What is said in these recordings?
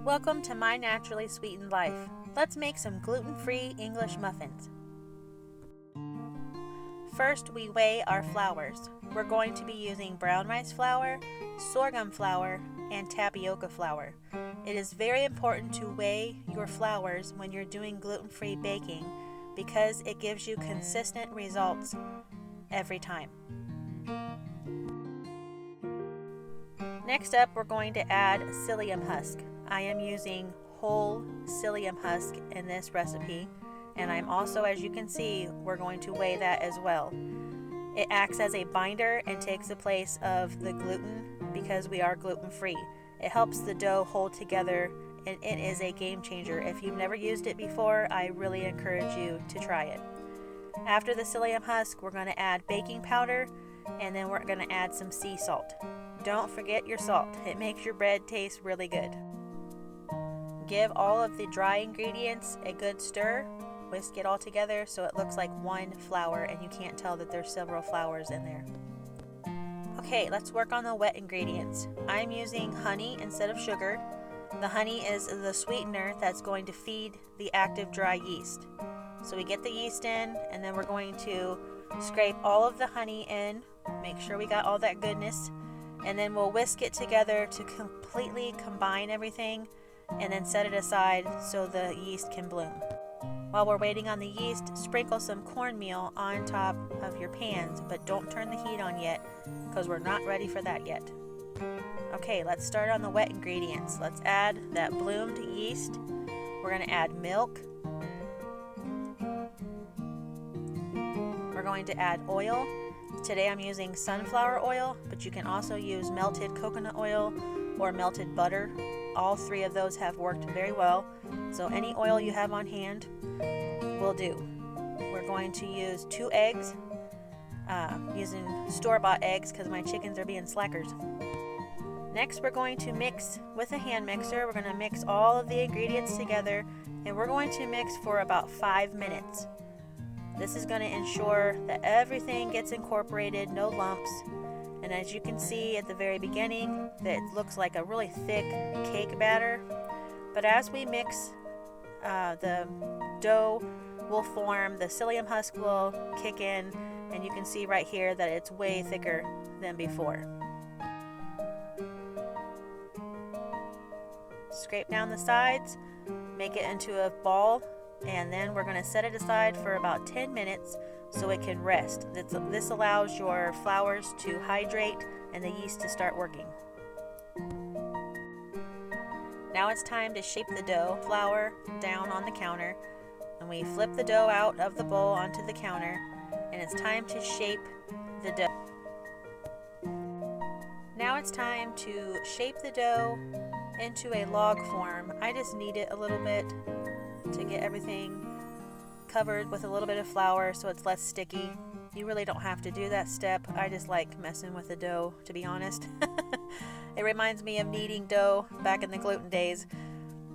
Welcome to My Naturally Sweetened Life. Let's make some gluten-free English muffins. First, we weigh our flours. We're going to be using brown rice flour, sorghum flour, and tapioca flour. It is very important to weigh your flours when you're doing gluten-free baking because it gives you consistent results every time. Next up, we're going to add psyllium husk. I am using whole psyllium husk in this recipe, and I'm also, as you can see, we're going to weigh that as well. It acts as a binder and takes the place of the gluten because we are gluten-free. It helps the dough hold together, and it is a game changer. If you've never used it before, I really encourage you to try it. After the psyllium husk, we're going to add baking powder, and then we're going to add some sea salt. Don't forget your salt. It makes your bread taste really good. Give all of the dry ingredients a good stir. Whisk it all together so it looks like one flour and you can't tell that there's several flours in there. Okay, let's work on the wet ingredients. I'm using honey instead of sugar. The honey is the sweetener that's going to feed the active dry yeast. So we get the yeast in, and then we're going to scrape all of the honey in, make sure we got all that goodness, and then we'll whisk it together to completely combine everything and then set it aside so the yeast can bloom. While we're waiting on the yeast, sprinkle some cornmeal on top of your pans, but don't turn the heat on yet because we're not ready for that yet. Okay, let's start on the wet ingredients. Let's add that bloomed yeast. We're going to add milk. We're going to add oil. Today I'm using sunflower oil, but you can also use melted coconut oil or melted butter. All three of those have worked very well, so any oil you have on hand will do. We're going to use 2 eggs, using store-bought eggs because my chickens are being slackers. Next, we're going to mix with a hand mixer. We're going to mix all of the ingredients together, and we're going to mix for about 5 minutes. This is going to ensure that everything gets incorporated, no lumps. And as you can see at the very beginning, that it looks like a really thick cake batter. But as we mix, the dough will form, the psyllium husk will kick in, and you can see right here that it's way thicker than before. Scrape down the sides, make it into a ball, and then we're going to set it aside for about 10 minutes so it can rest. This allows your flours to hydrate and the yeast to start working. Now it's time to shape the dough flour down on the counter, and we flip the dough out of the bowl onto the counter, and it's time to shape the dough. Now it's time to shape the dough into a log form. I just knead it a little bit to get everything covered with a little bit of flour so it's less sticky. You really don't have to do that step. I just like messing with the dough, to be honest. It reminds me of kneading dough back in the gluten days.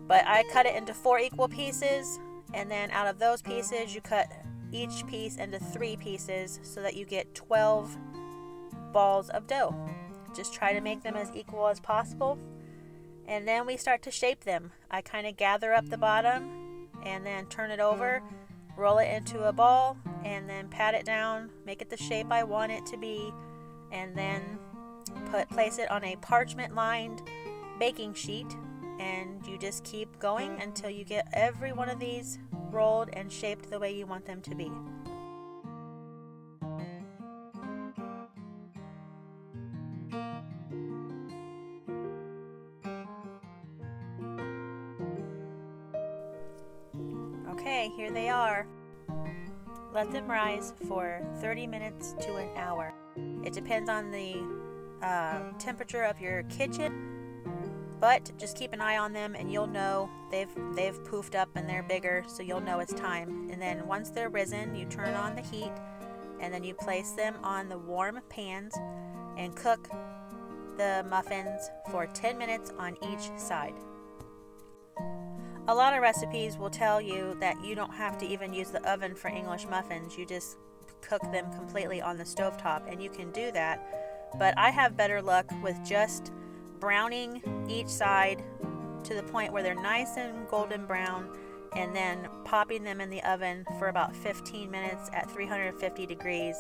But I cut it into 4 equal pieces, and then out of those pieces you cut each piece into 3 pieces so that you get 12 balls of dough. Just try to make them as equal as possible. And then we start to shape them. I kind of gather up the bottom and then turn it over, roll it into a ball, and then pat it down, make it the shape I want it to be, and then place it on a parchment-lined baking sheet, and you just keep going until you get every one of these rolled and shaped the way you want them to be. Okay, here they are. Let them rise for 30 minutes to an hour. It depends on the temperature of your kitchen, but just keep an eye on them and you'll know they've poofed up and they're bigger, so you'll know it's time. And then once they're risen, you turn on the heat and then you place them on the warm pans and cook the muffins for 10 minutes on each side. A lot of recipes will tell you that you don't have to even use the oven for English muffins. You just cook them completely on the stovetop, and you can do that. But I have better luck with just browning each side to the point where they're nice and golden brown, and then popping them in the oven for about 15 minutes at 350 degrees.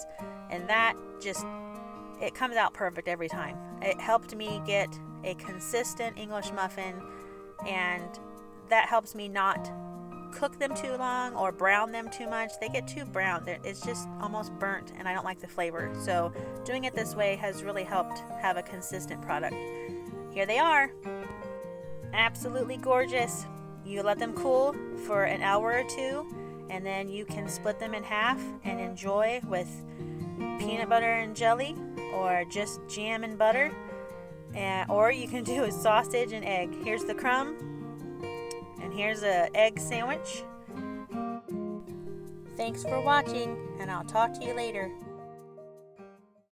And that just, it comes out perfect every time. It helped me get a consistent English muffin, and that helps me not cook them too long or brown them too much. They get too brown. It's just almost burnt, and I don't like the flavor. So doing it this way has really helped have a consistent product. Here they are. Absolutely gorgeous. You let them cool for an hour or two, and then you can split them in half and enjoy with peanut butter and jelly, or just jam and butter, or you can do a sausage and egg. Here's the crumb, and here's an egg sandwich. Thanks for watching, and I'll talk to you later.